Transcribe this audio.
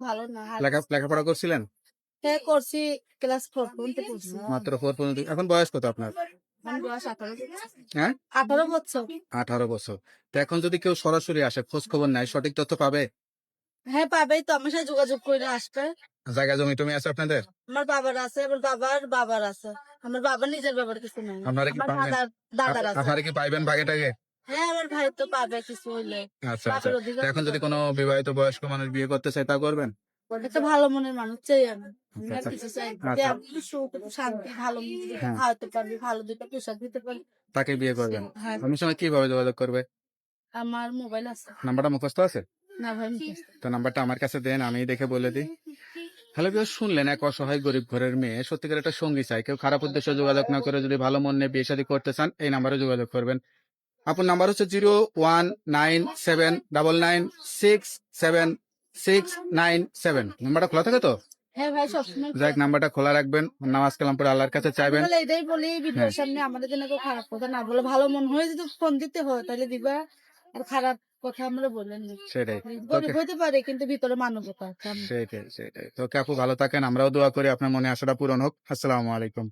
ভালো না। লেখাপড়া করছিলেন? হ্যাঁ, করছি। ক্লাস 4 পর্যন্ত পড়ছি। মাত্র 4 পর্যন্ত। এখন বয়স কত আপনার? আমার বয়স 18 বছর। হ্যাঁ, 18 বছর। 18 বছর। তো এখন যদি কেউ সরাসরি আসে, খোঁজ খবর নাই, সঠিক তথ্য পাবে? হ্যাঁ, পাবেই তো। আমার সাথে যোগাযোগ করে আসবে। জায়গা জমি টমি আছে আপনাদের? আমার বাবার আছে, আমার বাবার আছে। আমার বাবার নিজের বাবার কিছু নাই। আপনারা কি আমার পাবেন? দাদার আছে। আপনারা কি পাইবেন ভাগেটাকে? হ্যাঁ, আমার ভাই তো পাবে কিছু হইলে। আচ্ছা আচ্ছা। বাপের তো অধিকার এখন তো যদি পাবে। কোনো বিবাহিত বয়স্ক মানুষ বিয়ে করতে চায়, তা করবেন? একটা ভালো মনের মানুষ চাই আমি। আমি আর আচ্ছা কিছু চাই না। যে আচ্ছা। আমি সুখ, শান্তি, ভালো মন্দ হ্যাঁ, খাওয়াতে পারবি, ভালো দুটো পোশাক দিতে পারবি। তাকে বিয়ে করবেন। হ্যাঁ, আপনার সঙ্গে কিভাবে যোগাযোগ করবে? আমার মোবাইল আছে। নাম্বারটা মুখস্থ আছে? না ভাই, মুখস্থ। তো নাম্বারটা আমার কাছে দেন, আমি দেখে বলে দিই। হ্যালো ভিউয়ার্স, শুনলেন এক অসহায় গরিব ঘরের মেয়ে সত্যিকার একটা সঙ্গী চাই। কেউ খারাপ উদ্দেশ্যে যোগাযোগ না করে যদি ভালো মন নিয়ে বিয়ে শাদী করতে চান, এই নাম্বারে যোগাযোগ করবেন। আপনার নাম্বার হচ্ছে 01979667697। নাম্বারটা খোলা থাকে তো? হ্যাঁ ভাই, সবসময় যাক, নাম্বারটা খোলা রাখবেন, নামাজ কালাম পড়ে আল্লাহর কাছে চাইবেন। তাহলে এটাই বলি হ্যাঁ, ভিডিওর সামনে আমাদের জন্য কেউ খারাপ কথা না বলে, ভালো মন হয়ে যদি ফোন দিতে হয় তাহলে দিবা। আর খারাপ কথা আমরা বলেন না। সেটাই। গরিব ওকে, হইতে পারে কিন্তু ভিতরে মানবতা আছে। সেটাই সেটাই। তো আপু ভালো থাকেন, আমরাও দোয়া করি আপনার মনে আশাটা পূরণ হোক। আসসালামু আলাইকুম।